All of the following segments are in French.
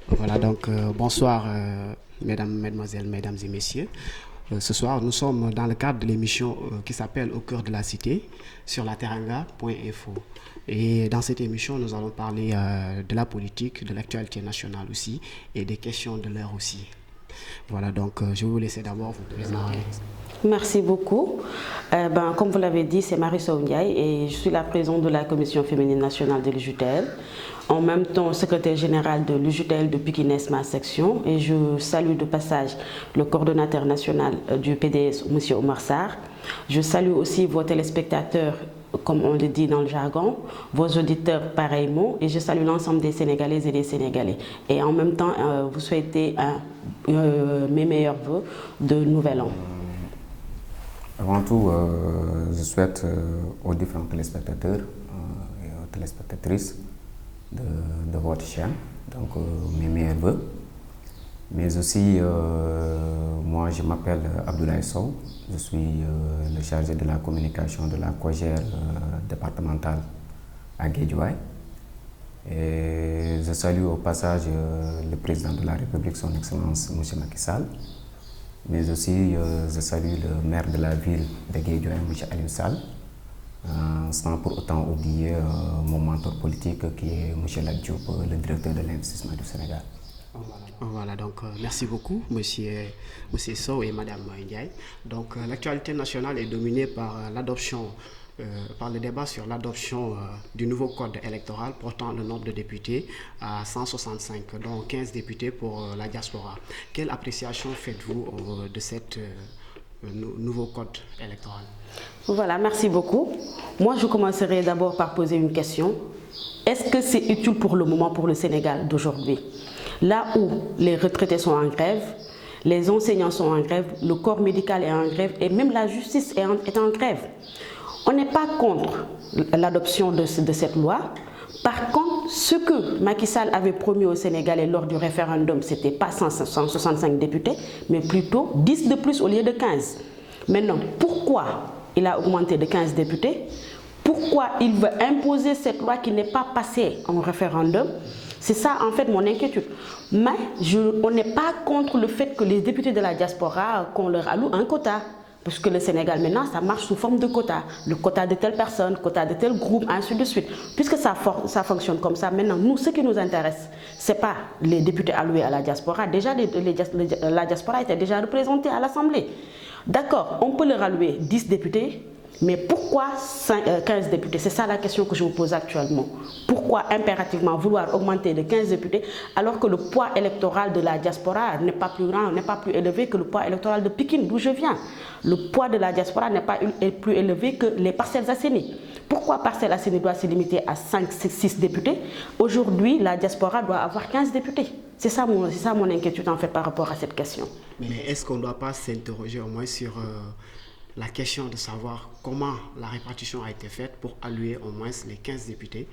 Voilà, donc bonsoir mesdames, mesdemoiselles, mesdames et messieurs. Ce soir, nous sommes dans le cadre de l'émission qui s'appelle Au cœur de la cité sur la teranga.info. Et dans cette émission, nous allons parler de la politique, de l'actualité nationale aussi et des questions de l'heure aussi. Voilà, donc je vais vous laisser d'abord vous présenter. Merci beaucoup. Comme vous l'avez dit, c'est Marie-Sow Ndiaye et je suis la présidente de la Commission féminine nationale de l'UJTL, en même temps secrétaire générale de l'UJTL de Pikine-Est, ma section, et je salue de passage le coordonnateur national du PDS, M. Omar Sarr. Je salue aussi vos téléspectateurs, comme on le dit dans le jargon, vos auditeurs pareillement, et je salue l'ensemble des Sénégalaises et des Sénégalais. Et en même temps, vous souhaitez mes meilleurs vœux de Nouvel An. Avant tout, je souhaite aux différents téléspectateurs et aux téléspectatrices de votre chaîne, donc mes meilleurs vœux. Mais aussi, moi je m'appelle Abdoulaye Sow, je suis le chargé de la communication de la COJER départementale à Guédiawaye. Et je salue au passage le président de la République, son Excellence M. Macky Sall. Mais aussi, je salue le maire de la ville de Guédiawaye, M. Aliou Sall, sans pour autant oublier mon mentor politique qui est M. Lat Diop, le directeur de l'investissement du Sénégal. Voilà, donc merci beaucoup, monsieur Sow et madame Ndiaye. Donc l'actualité nationale est dominée par l'adoption, par le débat sur l'adoption du nouveau code électoral portant le nombre de députés à 165, dont 15 députés pour la diaspora. Quelle appréciation faites-vous de cette nouveau code électoral? Voilà, merci beaucoup. Moi, je commencerai d'abord par poser une question. Est-ce que c'est utile pour le moment pour le Sénégal d'aujourd'hui? Là où les retraités sont en grève, les enseignants sont en grève, le corps médical est en grève et même la justice est en grève. On n'est pas contre l'adoption de cette loi. Par contre, ce que Macky Sall avait promis aux Sénégalais lors du référendum, ce n'était pas 165 députés, mais plutôt 10 de plus au lieu de 15. Maintenant, pourquoi il a augmenté de 15 députés? Pourquoi il veut imposer cette loi qui n'est pas passée en référendum? C'est ça en fait mon inquiétude. Mais on n'est pas contre le fait que les députés de la diaspora, qu'on leur alloue un quota. Parce que le Sénégal maintenant, ça marche sous forme de quota. Le quota de telle personne, quota de tel groupe, ainsi de suite. Puisque ça fonctionne comme ça, maintenant, nous, ce qui nous intéresse, ce n'est pas les députés alloués à la diaspora. Déjà, la diaspora était déjà représentée à l'Assemblée. D'accord, on peut leur allouer 10 députés, mais pourquoi 15 députés? C'est ça la question que je vous pose actuellement. Pourquoi impérativement vouloir augmenter de 15 députés alors que le poids électoral de la diaspora n'est pas plus grand, n'est pas plus élevé que le poids électoral de Pikine, d'où je viens? Le poids de la diaspora n'est pas plus élevé que les Parcelles Assainies. Pourquoi Parcelles Assainies doit se limiter à 5, 6 députés? Aujourd'hui, la diaspora doit avoir 15 députés. C'est ça mon inquiétude en fait par rapport à cette question. Mais est-ce qu'on ne doit pas s'interroger au moins sur la question de savoir comment la répartition a été faite pour allouer au moins les 15 députés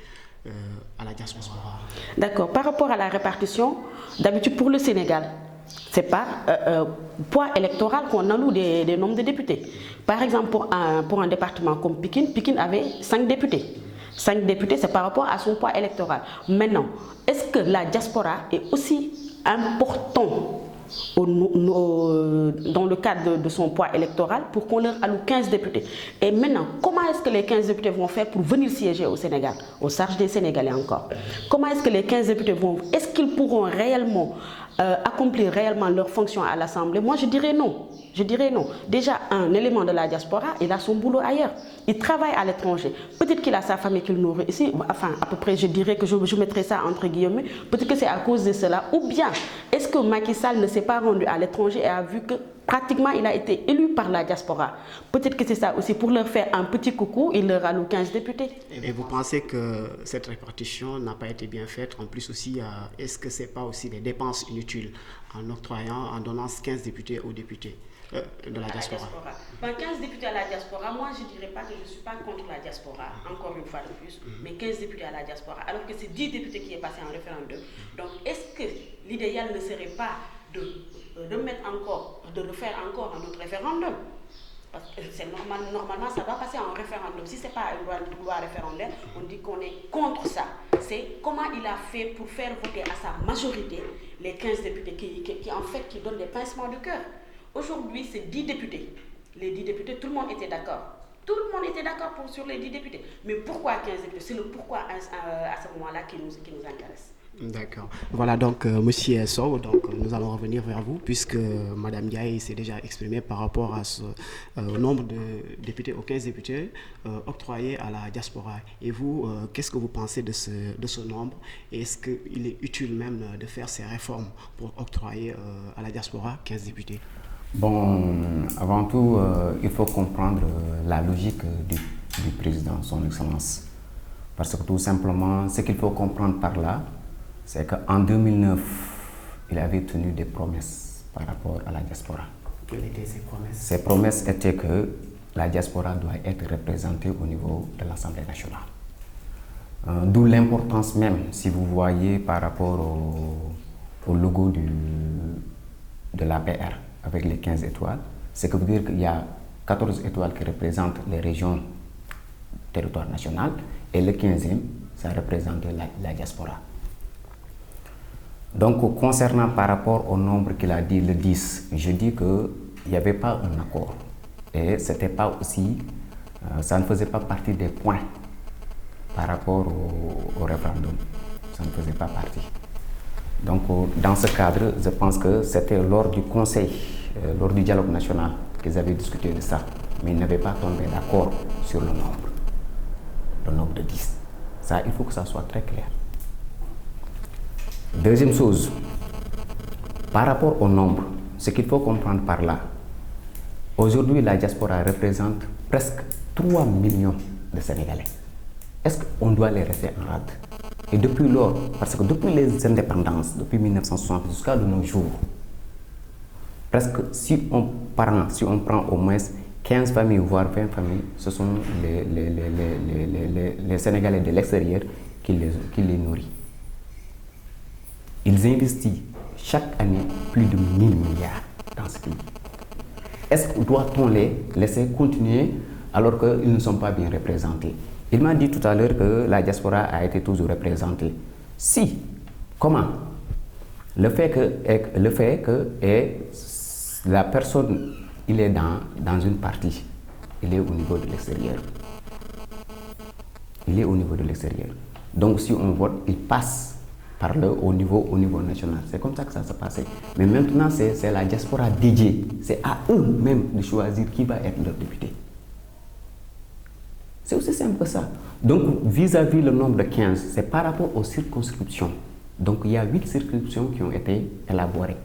à la diaspora? D'accord. Par rapport à la répartition, d'habitude pour le Sénégal, c'est par poids électoral qu'on alloue des nombres de députés. Par exemple, pour un département comme Pikine, Pikine avait 5 députés. 5 députés, c'est par rapport à son poids électoral. Maintenant, est-ce que la diaspora est aussi importante dans le cadre de son poids électoral pour qu'on leur alloue 15 députés? Et maintenant, comment est-ce que les 15 députés vont faire pour venir siéger au Sénégal, au charge des Sénégalais encore? Comment est-ce que les 15 députés vont... Est-ce qu'ils pourront réellement accomplir réellement leurs fonctions à l'Assemblée? Moi, je dirais non. Je dirais non. Déjà, un élément de la diaspora, il a son boulot ailleurs. Il travaille à l'étranger. Peut-être qu'il a sa famille qu'il nourrit ici. Enfin, à peu près, je dirais que je mettrais ça entre guillemets. Peut-être que c'est à cause de cela. Ou bien, est-ce que Macky Sall ne s'est pas rendu à l'étranger et a vu que pratiquement il a été élu par la diaspora? Peut-être que c'est ça aussi. Pour leur faire un petit coucou, il leur alloue 15 députés. Et vous pensez que cette répartition n'a pas été bien faite? En plus aussi, est-ce que ce n'est pas aussi des dépenses inutiles en octroyant, en donnant 15 députés aux députés de la diaspora? 15 députés à la diaspora, moi je ne dirais pas que je ne suis pas contre la diaspora, encore une fois de plus, mais 15 députés à la diaspora, alors que c'est 10 députés qui est passé en référendum. Donc est-ce que l'idéal ne serait pas de refaire encore un autre référendum? Parce que normalement, ça doit passer en référendum. Si ce n'est pas une loi référendaire, on dit qu'on est contre ça. C'est comment il a fait pour faire voter à sa majorité les 15 députés qui donnent des pincements de cœur. Aujourd'hui, c'est 10 députés. Les 10 députés, tout le monde était d'accord. Tout le monde était d'accord sur les 10 députés. Mais pourquoi 15 députés? C'est le pourquoi à ce moment-là qui nous intéresse. D'accord. Voilà donc Monsieur Sow, donc nous allons revenir vers vous puisque Madame Ndiaye s'est déjà exprimée par rapport à au nombre de députés, aux 15 députés octroyés à la diaspora. Et vous, qu'est-ce que vous pensez de ce nombre? Et est-ce qu'il est utile même de faire ces réformes pour octroyer à la diaspora 15 députés? Bon, avant tout, il faut comprendre la logique du président, son excellence. Parce que tout simplement, ce qu'il faut comprendre par là, c'est qu'en 2009, il avait tenu des promesses par rapport à la diaspora. Quelles étaient ces promesses? Ces promesses étaient que la diaspora doit être représentée au niveau de l'Assemblée nationale. D'où l'importance même, si vous voyez par rapport au logo de l'APR avec les 15 étoiles, c'est que veut dire qu'il y a 14 étoiles qui représentent les régions territoire national et le 15e, ça représente la diaspora. Donc, concernant par rapport au nombre qu'il a dit, le 10, je dis qu'il n'y avait pas un accord. Et c'était pas aussi, ça ne faisait pas partie des points par rapport au référendum. Ça ne faisait pas partie. Donc, dans ce cadre, je pense que c'était lors du conseil, lors du dialogue national, qu'ils avaient discuté de ça. Mais ils n'avaient pas tombé d'accord sur le nombre de 10. Ça, il faut que ça soit très clair. Deuxième chose, par rapport au nombre, ce qu'il faut comprendre par là, aujourd'hui la diaspora représente presque 3 millions de Sénégalais. Est-ce qu'on doit les laisser en rade? Et depuis lors, parce que depuis les indépendances, depuis 1960 jusqu'à de nos jours, presque si on prend au moins 15 familles, voire 20 familles, ce sont les Sénégalais de l'extérieur qui les nourrissent. Ils investissent chaque année plus de 1000 milliards dans ce pays. Est-ce que doit-on les laisser continuer alors qu'ils ne sont pas bien représentés? Il m'a dit tout à l'heure que la diaspora a été toujours représentée. Si, comment? Le fait que la personne, il est dans une partie, il est au niveau de l'extérieur. Il est au niveau de l'extérieur. Donc si on vote, il passe par au niveau national. C'est comme ça que ça se passait. Mais maintenant, c'est la diaspora dédiée. C'est à eux-mêmes de choisir qui va être leur député. C'est aussi simple que ça. Donc, vis-à-vis le nombre de 15, c'est par rapport aux circonscriptions. Donc, il y a 8 circonscriptions qui ont été élaborées.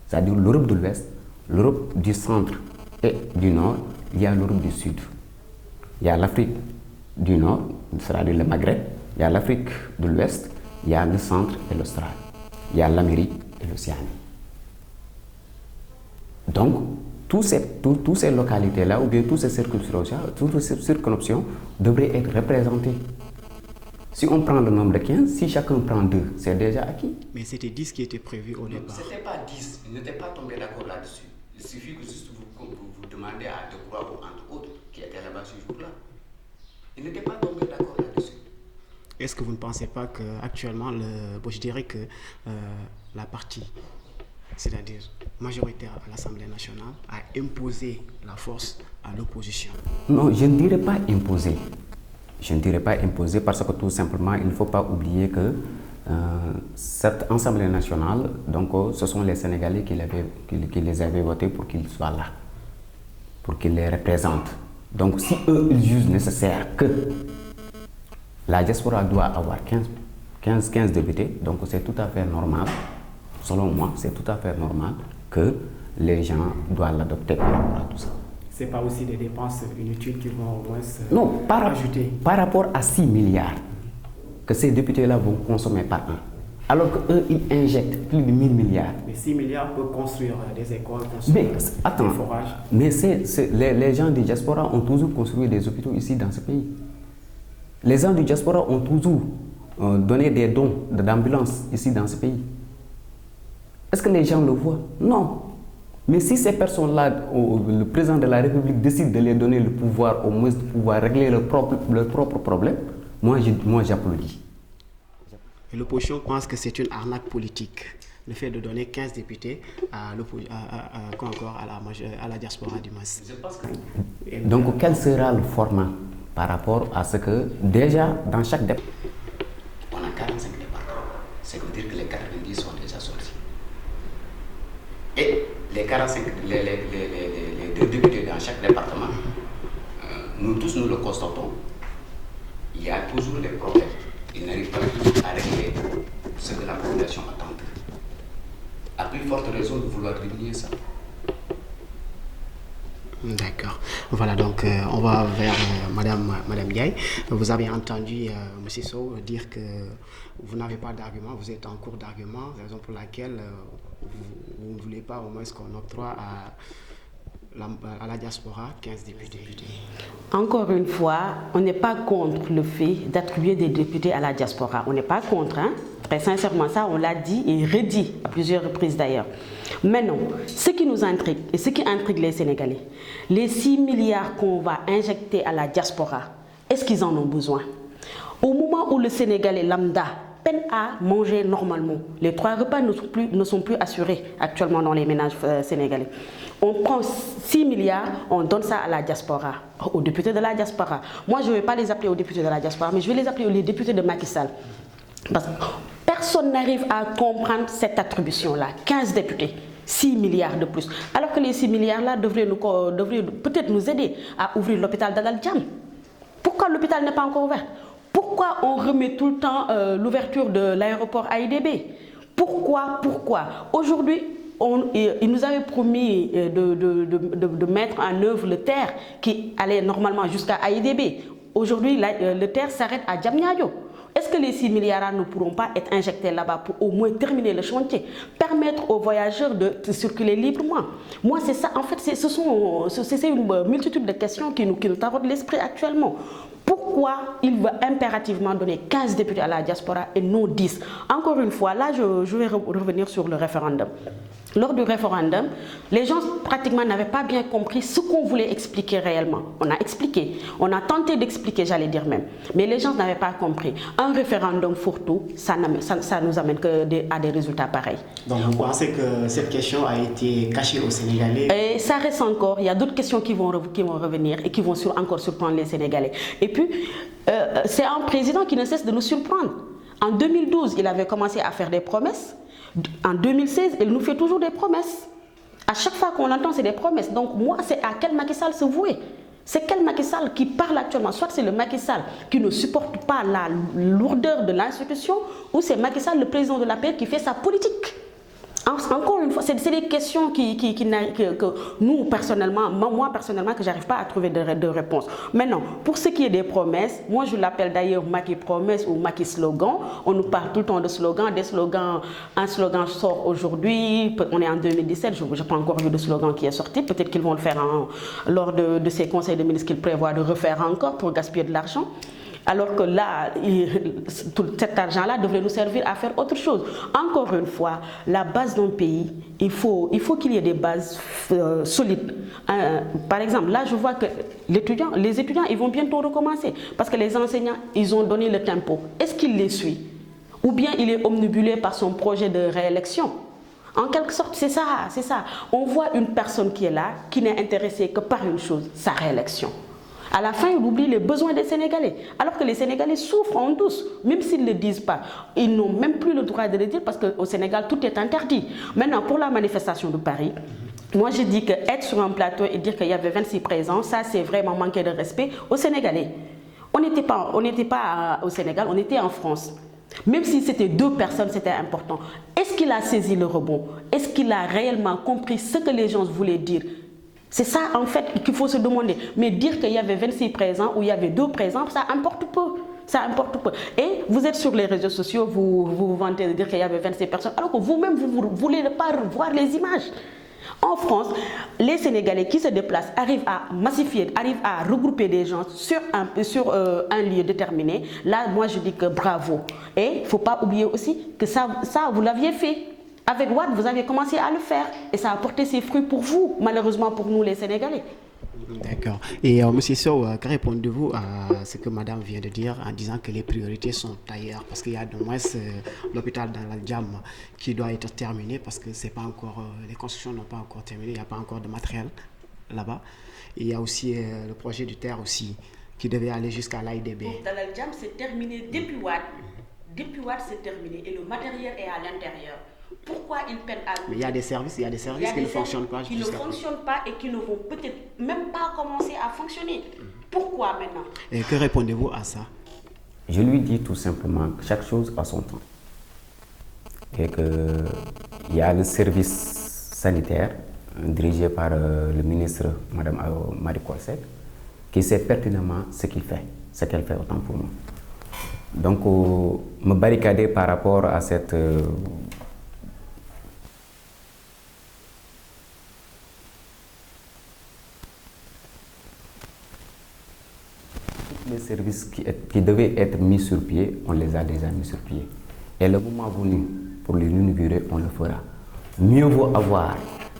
C'est-à-dire l'Europe de l'Ouest, l'Europe du Centre et du Nord, il y a l'Europe du Sud. Il y a l'Afrique du Nord, c'est-à-dire le Maghreb, il y a l'Afrique de l'Ouest, il y a le Centre et l'Australie. Il y a l'Amérique et l'Océanie. Donc, toutes ces localités-là, ou bien toutes ces circonscriptions devraient être représentées. Si on prend le nombre de 15, si chacun prend 2, c'est déjà acquis. Mais c'était 10 qui était prévu au départ. Ce n'était pas 10, ils n'étaient pas tombés d'accord là-dessus. Il suffit que juste vous demandez à Decroix ou entre autres qui étaient là-bas ce jour-là. Ils n'étaient pas tombés d'accord là-dessus. Est-ce que vous ne pensez pas qu'actuellement, je dirais que la partie, c'est-à-dire majoritaire à l'Assemblée nationale, a imposé la force à l'opposition? Non, je ne dirais pas imposer. Je ne dirais pas imposer parce que tout simplement, il ne faut pas oublier que cette Assemblée nationale, donc, ce sont les Sénégalais qui les avaient votés pour qu'ils soient là, pour qu'ils les représentent. Donc si eux, ils jugent nécessaire que la diaspora doit avoir 15 députés, donc c'est tout à fait normal, selon moi, c'est tout à fait normal que les gens doivent l'adopter par rapport à tout ça. Ce n'est pas aussi des dépenses inutiles qui vont au moins non, ajouter. Par rapport à 6 milliards que ces députés-là vont consommer par an, alors qu'eux, ils injectent plus de 1000 milliards. Mais 6 milliards peuvent construire des écoles, construire des forages. Mais les gens du diaspora ont toujours construit des hôpitaux ici dans ce pays. Les gens du diaspora ont toujours donné des dons d'ambulances ici dans ce pays. Est-ce que les gens le voient? Non. Mais si ces personnes-là, le président de la République décide de les donner le pouvoir, au moins de pouvoir régler leurs propres problèmes, moi j'applaudis. L'opposition pense que c'est une arnaque politique, le fait de donner 15 députés à la diaspora du MAS. Donc quel sera le format par rapport à ce que déjà dans chaque département, on a 45 départements, ça veut dire que les 90 sont déjà sortis. Et les 45, les 2 députés dans chaque département, nous tous nous le constatons, il y a toujours des problèmes. Ils n'arrivent pas à régler ce que la population attend. À plus forte raison de vouloir diminuer ça. D'accord. Voilà, donc on va vers Madame Ndiaye. Vous avez entendu M. Sow dire que vous n'avez pas d'argument, vous êtes en cours d'argument, raison pour laquelle vous ne voulez pas au moins qu'on octroie à la diaspora 15 députés. Encore une fois, on n'est pas contre le fait d'attribuer des députés à la diaspora. On n'est pas contre, hein? Très sincèrement, ça on l'a dit et redit à plusieurs reprises d'ailleurs. Mais non, ce qui nous intrigue et ce qui intrigue les Sénégalais, les 6 milliards qu'on va injecter à la diaspora, est-ce qu'ils en ont besoin? Au moment où le Sénégalais lambda peine à manger normalement, les 3 repas ne sont plus assurés actuellement dans les ménages sénégalais. On prend 6 milliards, on donne ça à la diaspora, aux députés de la diaspora. Moi, je ne vais pas les appeler aux députés de la diaspora, mais je vais les appeler les députés de Macky Sall. Parce que personne n'arrive à comprendre cette attribution-là. 15 députés, 6 milliards de plus. Alors que les 6 milliards-là devraient peut-être nous aider à ouvrir l'hôpital d'Adal Djam. Pourquoi l'hôpital n'est pas encore ouvert? Pourquoi on remet tout le temps l'ouverture de l'aéroport AIBD? Pourquoi? Aujourd'hui, il nous avait promis de mettre en œuvre le TER qui allait normalement jusqu'à AIBD. Aujourd'hui, le TER s'arrête à Diamniadio. Est-ce que les 6 milliards ne pourront pas être injectés là-bas pour au moins terminer le chantier, permettre aux voyageurs de circuler librement? Moi, c'est ça. En fait, c'est une multitude de questions qui nous taraudent l'esprit actuellement. Pourquoi il veut impérativement donner 15 députés à la diaspora et non 10? Encore une fois, là, je vais revenir sur le référendum. Lors du référendum, les gens pratiquement n'avaient pas bien compris ce qu'on voulait expliquer réellement. On a expliqué, on a tenté d'expliquer, j'allais dire même, mais les gens n'avaient pas compris. Un référendum fourre-tout, ça nous amène à des résultats pareils. Donc vous pensez que cette question a été cachée aux Sénégalais? Et ça reste encore, il y a d'autres questions qui vont revenir et qui vont encore surprendre les Sénégalais. Et puis, c'est un président qui ne cesse de nous surprendre. En 2012, il avait commencé à faire des promesses. En 2016, il nous fait toujours des promesses. À chaque fois qu'on l'entend, c'est des promesses. Donc moi, c'est à quel Macky Sall se vouer? C'est quel Macky Sall qui parle actuellement? Soit c'est le Macky Sall qui ne supporte pas la lourdeur de l'institution, ou c'est Macky Sall, le président de la paix, qui fait sa politique. Encore une fois, c'est des questions que nous, personnellement, moi personnellement, que j'arrive pas à trouver de réponse. Maintenant, pour ce qui est des promesses, moi je l'appelle d'ailleurs Macky promesse ou Macky slogan. On nous parle tout le temps de slogans, des slogans. Un slogan sort aujourd'hui, on est en 2017, je n'ai pas encore vu de slogan qui est sorti. Peut-être qu'ils vont le faire lors de ces conseils de ministres qu'ils prévoient de refaire encore pour gaspiller de l'argent. Alors que là, tout cet argent-là devrait nous servir à faire autre chose. Encore une fois, la base d'un pays, il faut qu'il y ait des bases solides. Par exemple, là, je vois que les étudiants, ils vont bientôt recommencer. Parce que les enseignants, ils ont donné le tempo. Est-ce qu'il les suit? Ou bien il est omnibulé par son projet de réélection? En quelque sorte, c'est ça. On voit une personne qui est là, qui n'est intéressée que par une chose, sa réélection. À la fin, il oublie les besoins des Sénégalais. Alors que les Sénégalais souffrent en douce, même s'ils ne le disent pas. Ils n'ont même plus le droit de le dire parce qu'au Sénégal, tout est interdit. Maintenant, pour la manifestation de Paris, moi je dis qu'être sur un plateau et dire qu'il y avait 26 présents, ça c'est vraiment manquer de respect aux Sénégalais. On n'était pas au Sénégal, on était en France. Même si c'était 2 personnes, c'était important. Est-ce qu'il a saisi le rebond? Est-ce qu'il a réellement compris ce que les gens voulaient dire? C'est ça en fait qu'il faut se demander. Mais dire qu'il y avait 26 présents ou il y avait 2 présents, ça importe peu. Ça importe peu. Et vous êtes sur les réseaux sociaux, vous vantez de dire qu'il y avait 26 personnes, alors que vous-même, vous ne voulez pas voir les images. En France, les Sénégalais qui se déplacent arrivent à massifier, arrivent à regrouper des gens sur un lieu déterminé. Là, moi, je dis que bravo. Et il ne faut pas oublier aussi que ça vous l'aviez fait. Avec Wade, vous avez commencé à le faire et ça a porté ses fruits pour vous, malheureusement pour nous les Sénégalais. D'accord. Et Monsieur Sow, que répondez-vous à ce que Madame vient de dire en disant que les priorités sont ailleurs? Parce qu'il y a au moins l'hôpital dans l'Al-Djam qui doit être terminé parce que c'est pas encore, les constructions n'ont pas encore terminé, il n'y a pas encore de matériel là-bas. Et il y a aussi le projet du terre aussi qui devait aller jusqu'à l'AIDB. Dans l'Al-Djam, c'est terminé depuis Wade. Depuis Wade, c'est terminé et le matériel est à l'intérieur. Pourquoi ils peinent à nous? Mais il y a des services qui ne fonctionnent pas. Qui ne fonctionnent pas et qui ne vont peut-être même pas commencer à fonctionner. Pourquoi maintenant? Et que répondez-vous à ça? Je lui dis tout simplement que chaque chose a son temps. Et qu'il y a le service sanitaire dirigé par le ministre, Mme Marie Coll Seck, qui sait pertinemment ce qu'il fait, ce qu'elle fait autant pour moi. Donc, me barricader par rapport à cette... les services qui devaient être mis sur pied, on les a déjà mis sur pied. Et le moment venu pour les inaugurer, on le fera. Mieux vaut avoir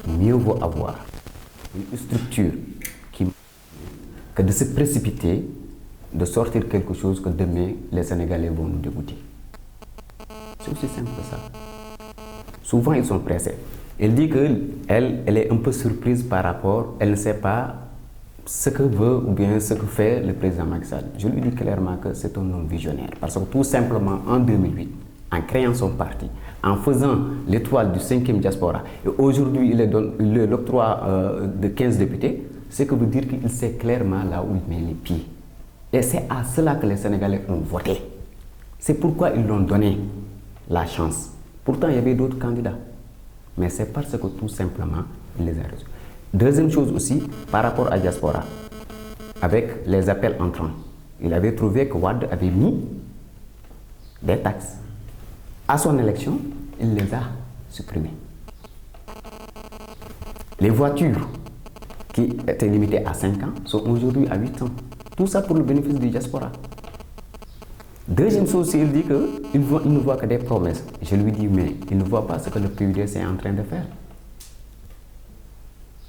une structure que de se précipiter, de sortir quelque chose que demain les Sénégalais vont nous dégoûter. C'est aussi simple que ça. Souvent ils sont pressés. Elle dit qu'elle est un peu surprise par rapport, elle ne sait pas ce que veut ou bien ce que fait le président Macky Sall. Je lui dis clairement que c'est un homme visionnaire. Parce que tout simplement en 2008, en créant son parti, en faisant l'étoile du 5e diaspora, et aujourd'hui il est l'octroi de 15 députés, c'est que veut dire qu'il sait clairement là où il met les pieds. Et c'est à cela que les Sénégalais ont voté. C'est pourquoi ils lui ont donné la chance. Pourtant, il y avait d'autres candidats. Mais c'est parce que tout simplement, il les a reçus. Deuxième chose aussi, par rapport à la diaspora, avec les appels entrants, il avait trouvé que Wade avait mis des taxes. À son élection, il les a supprimées. Les voitures qui étaient limitées à 5 ans sont aujourd'hui à 8 ans. Tout ça pour le bénéfice du diaspora. Deuxième chose, il dit qu'il ne voit que des promesses. Je lui dis, mais il ne voit pas ce que le PUDC est en train de faire.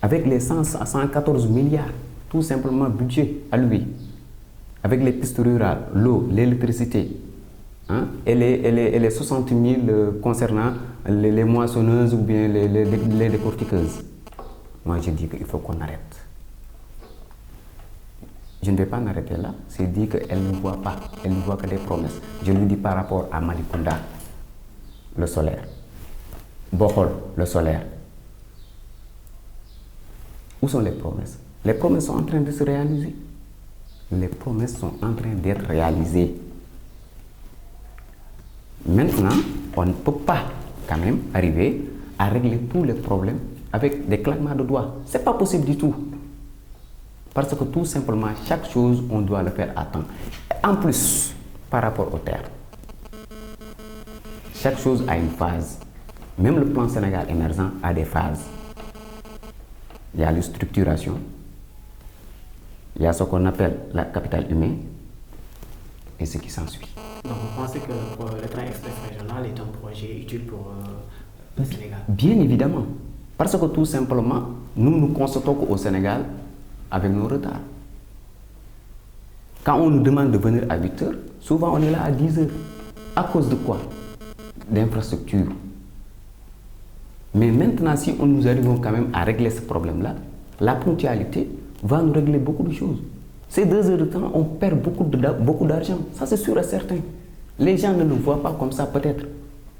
Avec les 114 milliards, tout simplement budget à lui, avec les pistes rurales, l'eau, l'électricité, hein, et les 60 000 concernant les moissonneuses ou bien les décortiqueuses. Moi, je dis qu'il faut qu'on arrête. Je ne vais pas m'arrêter là. C'est dit qu'elle ne voit pas, elle ne voit que des promesses. Je lui dis par rapport à Malicounda, le solaire, Bohol, le solaire. Où sont les promesses? Les promesses sont en train de se réaliser. Les promesses sont en train d'être réalisées. Maintenant, on ne peut pas quand même arriver à régler tous les problèmes avec des claquements de doigts. Ce n'est pas possible du tout. Parce que tout simplement, chaque chose, on doit le faire à temps. En plus, par rapport aux terres, chaque chose a une phase. Même le plan Sénégal émergent a des phases. Il y a la structuration, il y a ce qu'on appelle la capital humain et ce qui s'ensuit. Donc vous pensez que le train express régional est un projet utile pour le Sénégal? Bien évidemment. Parce que tout simplement, nous constatons qu'au Sénégal, avec nos retards, quand on nous demande de venir à 8 heures, souvent on est là à 10 heures. À cause de quoi? D'infrastructures. Mais maintenant, si nous arrivons quand même à régler ce problème-là, la ponctualité va nous régler beaucoup de choses. Ces 2 heures de temps, on perd beaucoup d'argent. Ça, c'est sûr et certain. Les gens ne le voient pas comme ça, peut-être.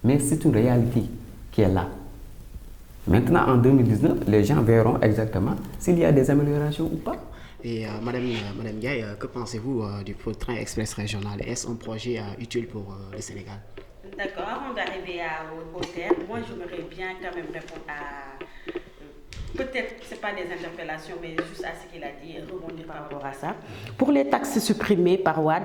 Mais c'est une réalité qui est là. Maintenant, en 2019, les gens verront exactement s'il y a des améliorations ou pas. Et Madame Ndiaye, que pensez-vous du train express régional? Est-ce un projet utile pour le Sénégal? D'accord, avant d'arriver au terme, moi j'aimerais bien quand même répondre à, peut-être ce n'est pas des interpellations, mais juste à ce qu'il a dit et rebondir par rapport à ça. Pour les taxes supprimées par Wade,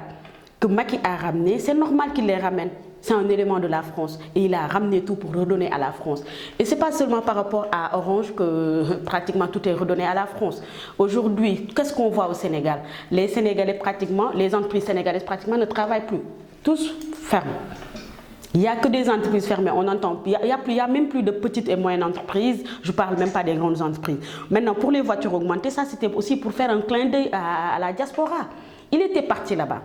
que Macky a ramené, c'est normal qu'il les ramène. C'est un élément de la France et il a ramené tout pour redonner à la France. Et ce n'est pas seulement par rapport à Orange que pratiquement tout est redonné à la France. Aujourd'hui, qu'est-ce qu'on voit au Sénégal? Les Sénégalais pratiquement, les entreprises sénégalaises pratiquement ne travaillent plus. Tous ferment. Il n'y a que des entreprises fermées, on entend. Il y a même plus de petites et moyennes entreprises, je ne parle même pas des grandes entreprises. Maintenant, pour les voitures augmentées, ça c'était aussi pour faire un clin d'œil à la diaspora. Il était parti là-bas.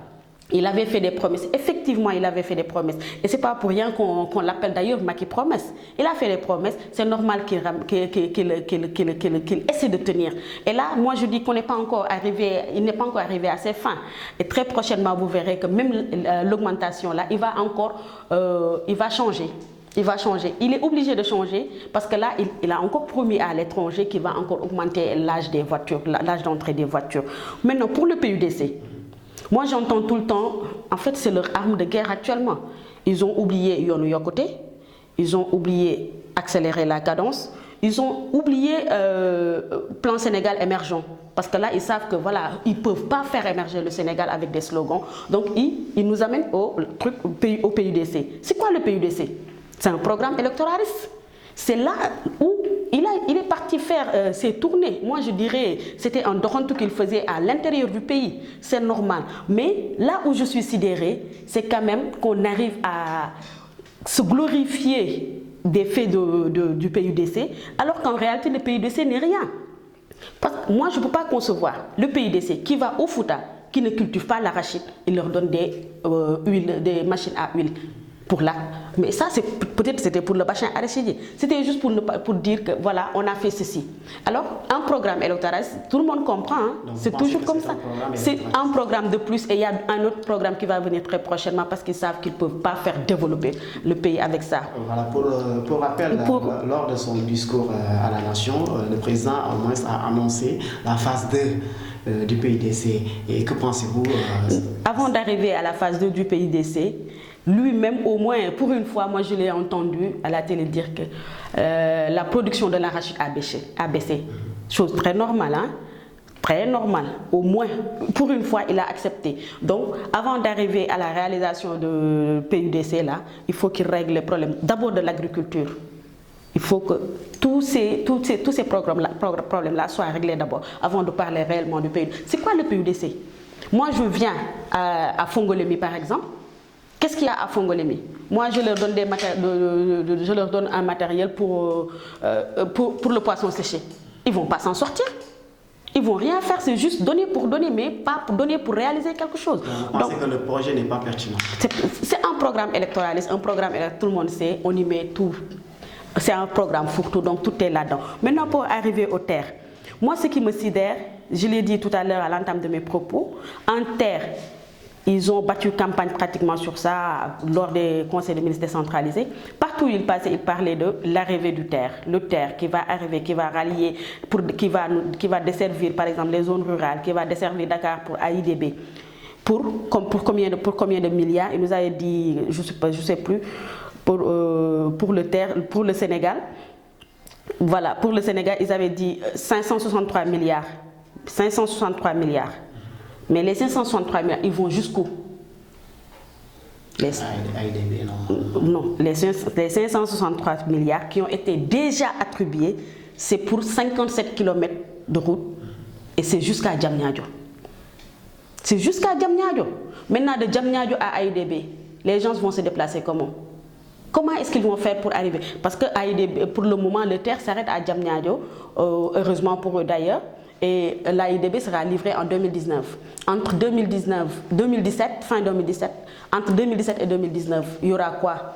Il avait fait des promesses. Effectivement, il avait fait des promesses. Et ce n'est pas pour rien qu'on l'appelle d'ailleurs Macky Promesse. Il a fait des promesses. C'est normal qu'il essaie de tenir. Et là, moi, je dis qu'on n'est pas encore arrivé, il n'est pas encore arrivé à ses fins. Et très prochainement, vous verrez que même l'augmentation, là, il va changer. Il va changer. Il est obligé de changer parce que là, il a encore promis à l'étranger qu'il va encore augmenter l'âge des voitures, l'âge d'entrée des voitures. Maintenant, pour le PUDC, moi, j'entends tout le temps, en fait, c'est leur arme de guerre actuellement. Ils ont oublié Yoonu Yokkute, ils ont oublié accélérer la cadence, ils ont oublié plan Sénégal émergent. Parce que là, ils savent que voilà, ils ne peuvent pas faire émerger le Sénégal avec des slogans. Donc, ils nous amènent au PUDC. C'est quoi le PUDC? C'est un programme électoraliste. C'est là où il est parti faire ses tournées. Moi, je dirais, c'était un dorantou qu'il faisait à l'intérieur du pays. C'est normal. Mais là où je suis sidérée, c'est quand même qu'on arrive à se glorifier des faits du PUDC, alors qu'en réalité, le PUDC n'est rien. Parce que moi, je ne peux pas concevoir le PUDC qui va au Fouta, qui ne cultive pas l'arachide, il leur donne des machines à huile. Pour là. Mais ça, peut-être c'était pour le bassin arachidier. C'était juste pour dire que voilà, on a fait ceci. Alors, un programme électoral, tout le monde comprend, hein? C'est toujours comme ça. C'est un programme de plus et il y a un autre programme qui va venir très prochainement parce qu'ils savent qu'ils ne peuvent pas faire développer le pays avec ça. Voilà, pour rappel, lors de son discours à la nation, le président au moins a annoncé la phase 2 du PUDC. Et que pensez-vous Avant d'arriver à la phase 2 du PUDC, lui-même, au moins, pour une fois, moi je l'ai entendu à la télé dire que la production de l'arachide a baissé. Chose très normale, hein? Très normale. Au moins, pour une fois, il a accepté. Donc, avant d'arriver à la réalisation de PUDC, là, il faut qu'il règle les problèmes d'abord de l'agriculture. Il faut que tous ces problèmes-là soient réglés d'abord, avant de parler réellement du PUDC. C'est quoi le PUDC? Moi, je viens à Fongolemi, par exemple. Qu'est-ce qu'il y a à Fongolemi? Moi, je leur donne un matériel pour le poisson séché. Ils ne vont pas s'en sortir. Ils ne vont rien faire, c'est juste donner pour donner, mais pas pour donner pour réaliser quelque chose. Vous pensez que le projet n'est pas pertinent? C'est un programme électoraliste, tout le monde sait, on y met tout. C'est un programme fourre-tout, donc tout est là-dedans. Maintenant, pour arriver aux terres, moi, ce qui me sidère, je l'ai dit tout à l'heure à l'entame de mes propos, en terre, ils ont battu campagne pratiquement sur ça lors des conseils de ministres décentralisés. Partout où ils passaient, ils parlaient de l'arrivée du terre. Le terre qui va arriver, qui va rallier, qui va desservir par exemple les zones rurales, qui va desservir Dakar pour AIDB. Pour combien de milliards? Il nous avait dit, je sais plus, pour le Sénégal. Voilà, pour le Sénégal, ils avaient dit 563 milliards. 563 milliards. Mais les 563 milliards, ils vont jusqu'où? Non, les 563 milliards qui ont été déjà attribués, c'est pour 57 km de route et c'est jusqu'à Diamniadio. C'est jusqu'à Diamniadio. Maintenant, de Diamniadio à AIDB, les gens vont se déplacer comment? Comment est-ce qu'ils vont faire pour arriver? Parce que AIDB, pour le moment, le terre s'arrête à Diamniadio, heureusement pour eux d'ailleurs. Et l'AIDB sera livré en 2019. Entre 2017, fin 2017, entre 2017 et 2019, il y aura quoi?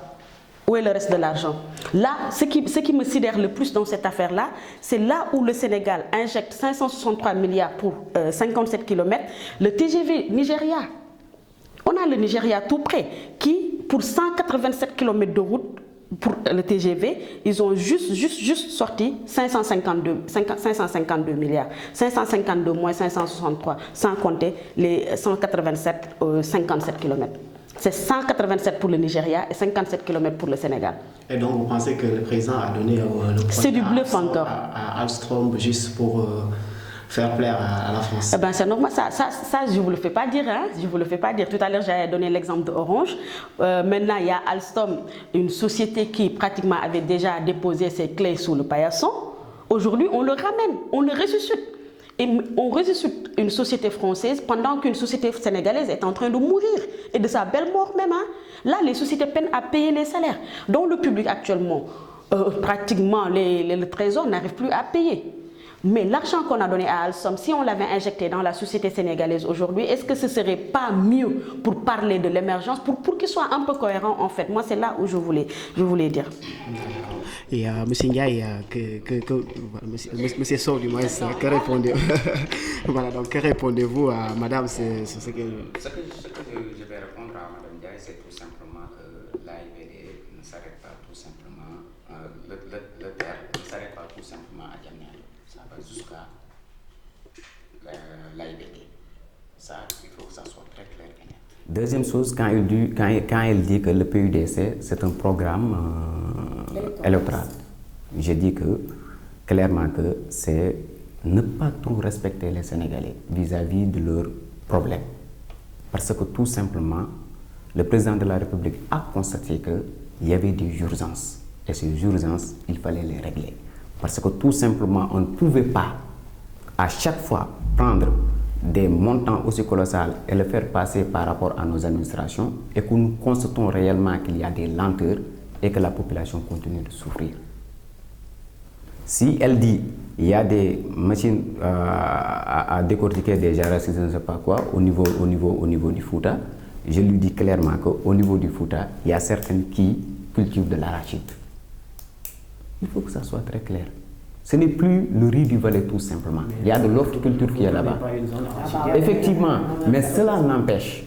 Où est le reste de l'argent? Là, ce qui me sidère le plus dans cette affaire-là, c'est là où le Sénégal injecte 563 milliards pour 57 km, le TGV Nigeria. On a le Nigeria tout près, qui, pour 187 km de route, pour le TGV, ils ont juste sorti 552 milliards. 552 moins 563, sans compter les 187, 57 km. C'est 187 pour le Nigeria et 57 km pour le Sénégal. Et donc vous pensez que le président a donné le c'est du bluff encore à Alstom juste pour faire plaire à la France? Eh ben c'est normal, ça je ne vous le fais pas dire, hein? Je vous le fais pas dire. Tout à l'heure j'avais donné l'exemple d'Orange. Maintenant il y a Alstom, une société qui pratiquement avait déjà déposé ses clés sous le paillasson. Aujourd'hui on le ramène, on le ressuscite. Et on ressuscite une société française pendant qu'une société sénégalaise est en train de mourir, et de sa belle mort même. Hein. Là, les sociétés peinent à payer les salaires. Donc le public actuellement, pratiquement le trésor n'arrive plus à payer. Mais l'argent qu'on a donné à Alstom, si on l'avait injecté dans la société sénégalaise aujourd'hui, est-ce que ce ne serait pas mieux pour parler de l'émergence, pour qu'il soit un peu cohérent en fait? Moi, c'est là où je voulais dire. Et M. Ndiaye, monsieur Sow, du moins, que répondez-vous? Voilà, donc que répondez-vous à Madame sur ce que... Ce que je vais répondre à Madame Ndiaye, c'est tout simplement que l'AIBD ne s'arrête pas tout simplement, le terre ne s'arrête pas tout simplement à Diamniadio. Ça va jusqu'à l'AIBD. Ça, il faut que ça soit très clair et net. Deuxième chose, quand elle dit que le PUDC, c'est un programme électoral, je dis que clairement que c'est ne pas trop respecter les Sénégalais vis-à-vis de leurs problèmes. Parce que tout simplement, le président de la République a constaté qu'il y avait des urgences. Et ces urgences, il fallait les régler. Parce que tout simplement, on ne pouvait pas à chaque fois prendre des montants aussi colossaux et le faire passer par rapport à nos administrations et que nous constatons réellement qu'il y a des lenteurs et que la population continue de souffrir. Si elle dit qu'il y a des machines à décortiquer des jarras, je ne sais pas quoi, au niveau du Fouta, je lui dis clairement qu'au niveau du Fouta, il y a certaines qui cultivent de l'arachide. Il faut que ça soit très clair. Ce n'est plus le riz du Valais tout simplement. Il y a de l'horticulture qui est là-bas. Effectivement, mais cela n'empêche,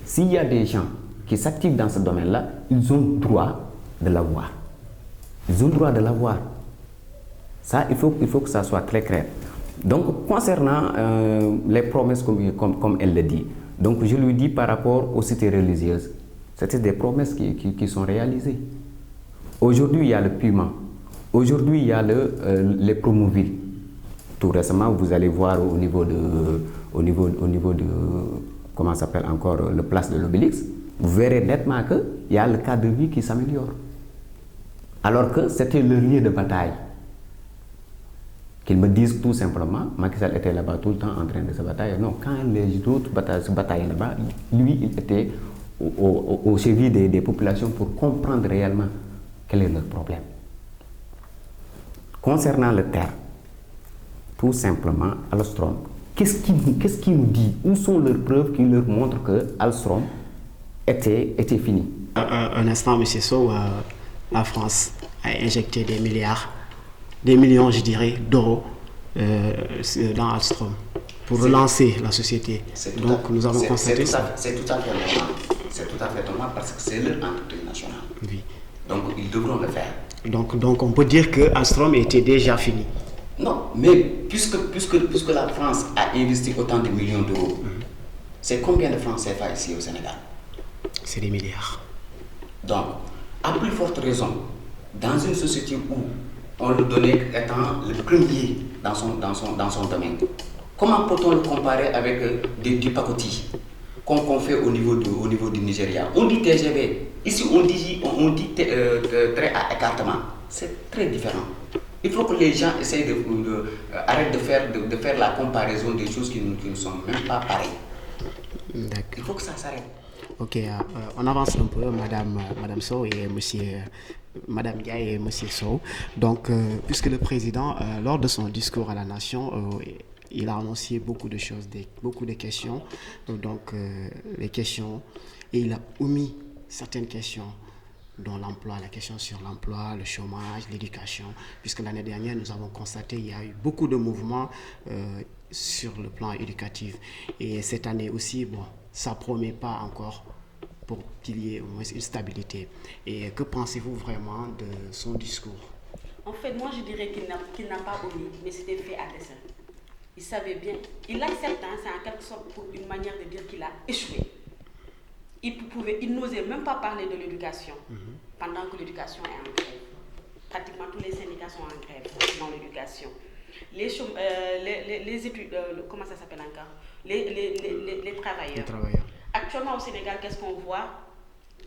s'il y a des gens qui s'activent dans ce domaine-là, ils ont droit de l'avoir. Ils ont droit de l'avoir. Ça, il faut que ça soit très clair. Donc, concernant les promesses comme elle le dit, donc je lui dis par rapport aux cités religieuses, c'était des promesses qui sont réalisées. Aujourd'hui, il y a le piment. Aujourd'hui, il y a les promovilles. Tout récemment, vous allez voir au niveau de comment s'appelle encore, le place de l'Obélix, vous verrez nettement qu'il y a le cadre de vie qui s'améliore. Alors que c'était le lieu de bataille. Qu'ils me disent tout simplement, Macky Sall était là-bas tout le temps en train de se batailler. Non, quand les autres se bataillaient là-bas, lui, il était au chevet des populations pour comprendre réellement quel est leur problème. Concernant le terre, tout simplement, Alstom, qu'est-ce qu'il nous dit? Où sont leurs preuves qui leur montrent que Alstom était fini? Un instant, M. Sow, la France a injecté des millions, je dirais, d'euros dans Alstom pour relancer la société. Donc, nous avons constaté ça. C'est tout à fait normal. C'est tout à fait normal parce que c'est leur entreprise nationale. Oui. Donc, ils devront le faire. Donc on peut dire que Alstom était déjà fini. Non, mais puisque la France a investi autant de millions d'euros, c'est combien de francs CFA ici au Sénégal? C'est des milliards. Donc, à plus forte raison, dans une société où on le donnait étant le premier dans son domaine, comment peut-on le comparer avec du pacotille qu'on fait au niveau du Nigeria? On dit TGV, ici on dit trait à écartement. C'est très différent. Il faut que les gens essayent arrêtent de faire la comparaison des choses qui ne sont même pas pareilles. Il faut que ça s'arrête. Ok, on avance un peu, Madame Sow et Madame Ndiaye et Monsieur Sow. Donc, puisque le président, lors de son discours à la nation, il a annoncé beaucoup de choses, beaucoup de questions. Donc, les questions, et il a omis certaines questions, dont l'emploi, la question sur l'emploi, le chômage, l'éducation, puisque l'année dernière, nous avons constaté qu'il y a eu beaucoup de mouvements sur le plan éducatif. Et cette année aussi, bon, ça ne promet pas encore pour qu'il y ait au moins une stabilité. Et que pensez-vous vraiment de son discours? En fait, moi, je dirais qu'il n'a pas omis, mais c'était fait à dessein. Il savait bien, il accepte, hein, c'est en quelque sorte pour une manière de dire qu'il a échoué. Il n'osait même pas parler de l'éducation, pendant que l'éducation est en grève. Pratiquement tous les syndicats sont en grève dans l'éducation. Les études, comment ça s'appelle encore? Les travailleurs. Actuellement au Sénégal, qu'est-ce qu'on voit?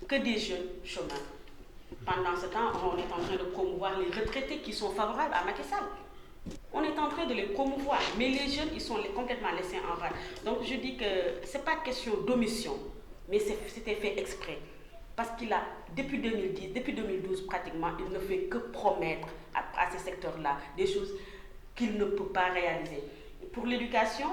Que des jeunes chômeurs. Pendant ce temps, on est en train de promouvoir les retraités qui sont favorables à Macky Sall. On est en train de les promouvoir, mais les jeunes, ils sont complètement laissés en rade. Donc je dis que ce n'est pas question d'omission, mais c'était fait exprès. Parce qu'il a, depuis 2010, depuis 2012 pratiquement, il ne fait que promettre à ces secteurs-là des choses qu'il ne peut pas réaliser. Pour l'éducation,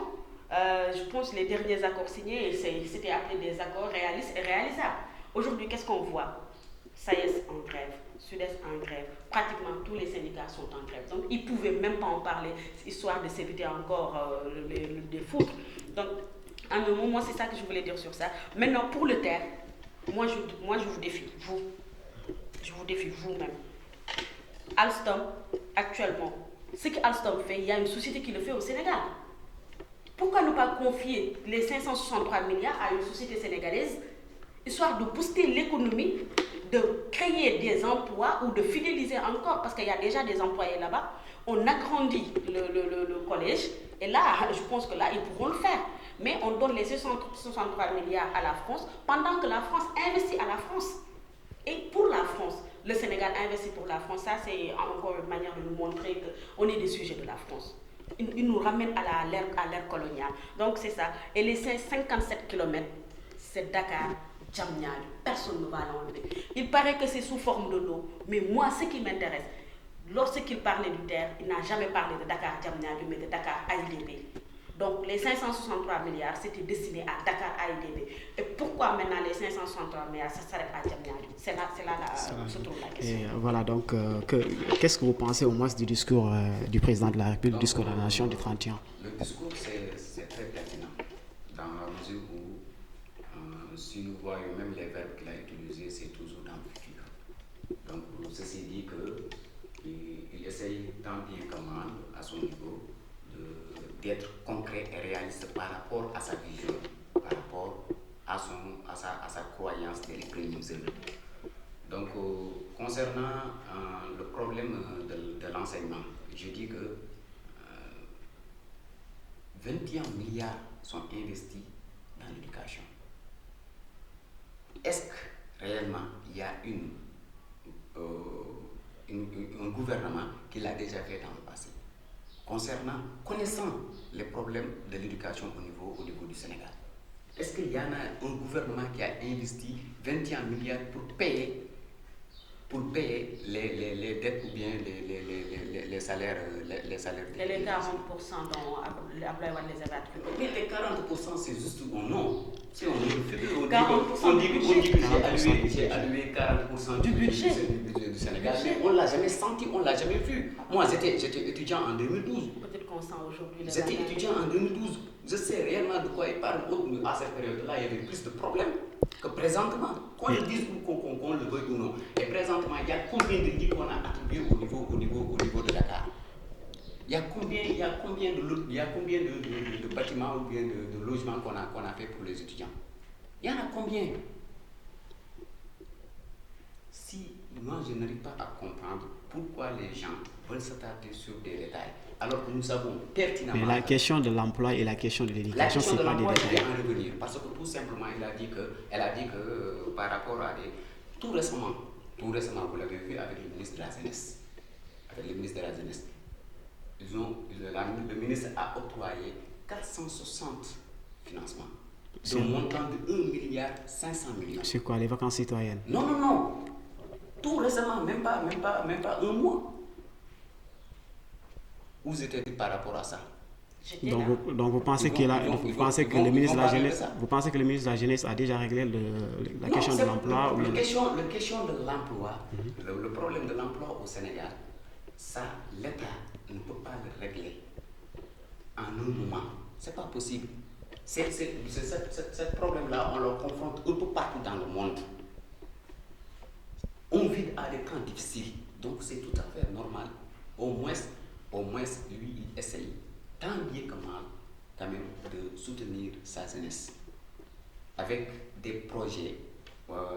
je pense que les derniers accords signés, c'était appelé des accords réalistes et réalisables. Aujourd'hui, qu'est-ce qu'on voit? SAES en grève, Sud-Est en grève, pratiquement tous les syndicats sont en grève. Donc ils ne pouvaient même pas en parler, histoire de s'éviter encore des foudres. Donc, en un mot, moi c'est ça que je voulais dire sur ça. Maintenant, pour le terre, moi je vous défie, vous. Je vous défie vous-même. Alstom, actuellement, ce que Alstom fait, il y a une société qui le fait au Sénégal. Pourquoi ne pas confier les 563 milliards à une société sénégalaise, histoire de booster l'économie, de créer des emplois ou de fidéliser encore, parce qu'il y a déjà des employés là-bas. On agrandit le collège, et là, je pense que là, ils pourront le faire. Mais on donne les 63 milliards à la France, pendant que la France investit à la France. Et pour la France, le Sénégal investit pour la France. Ça, c'est encore une manière de nous montrer qu'on est des sujets de la France. Il nous ramène à l'ère coloniale. Donc, c'est ça. Et les 57 km, c'est Dakar, Djamnyadji. Personne ne va l'enlever. Il paraît que c'est sous forme de l'eau. Mais moi, ce qui m'intéresse, lorsqu'il parlait du terre, il n'a jamais parlé de Dakar, Djamnyadji, mais de Dakar, AIBD. Donc les 563 milliards, c'était destiné à Dakar AIBD. Et pourquoi maintenant les 563 milliards, ça s'arrête à Djamnyadji? C'est là se trouve la question. Et voilà, donc, qu'est-ce que vous pensez au moins du discours du président de la République, le discours de la Nation du 31? Le discours, c'est très pertinent, dans la mesure où, si nous voyons même les verbes qu'il a utilisés, c'est toujours dans le futur. Donc, ceci dit qu'il essaye tant bien que mal, à son niveau, d'être concret et réaliste par rapport à sa vision, par rapport à sa croyance des premiers œuvres. Donc, concernant le problème de l'enseignement, je dis que 21 milliards sont investis dans l'éducation. Est-ce que réellement il y a un gouvernement qui l'a déjà fait dans le passé? Connaissant les problèmes de l'éducation au niveau du Sénégal, est-ce qu'il y en a un gouvernement qui a investi 21 milliards pour payer les dettes ou bien les salaires Les 40% dont Abdoulaye Wade les avait attribués. Mais les 40% c'est juste un nom. Si on dit que j'ai alloué 40% du budget du Sénégal, mais on ne l'a jamais senti, on ne l'a jamais vu. Moi j'étais étudiant en 2012. Peut-être qu'on sent aujourd'hui. J'étais étudiant en 2012. Je sais réellement de quoi il parle. À cette période-là, il y avait plus de problèmes que présentement. Qu'on le dise ou qu'on le veuille ou non. Et présentement, il y a combien de lits qu'on a attribués au niveau de Dakar? Il y a combien de bâtiments ou bien de logements qu'on a fait pour les étudiants? Il y en a combien? Si moi je n'arrive pas à comprendre pourquoi les gens veulent s'attarder sur des détails, alors que nous savons pertinemment. Mais la question de l'emploi et la question de l'éducation, c'est pas des détails. Je vais en revenir parce que tout simplement, elle a dit que par rapport à tout récemment, vous l'avez vu avec le ministre de la Jeunesse. Le ministre a octroyé 460 financements. De montant de 1,5 milliard. C'est quoi, les vacances citoyennes? Non. Tout récemment, même pas un mois. Vous étiez par rapport à ça? Donc vous pensez que le ministre de la Jeunesse a déjà réglé la question de l'emploi? La question de l'emploi, le problème de l'emploi au Sénégal, ça, l'État ne peut pas le régler en un moment. C'est pas possible. Ce problème-là, on le confronte un peu partout dans le monde. On vit à des temps difficiles, donc c'est tout à fait normal. Au moins, lui, il essaye, tant bien que mal, quand même, de soutenir sa jeunesse. Avec des projets,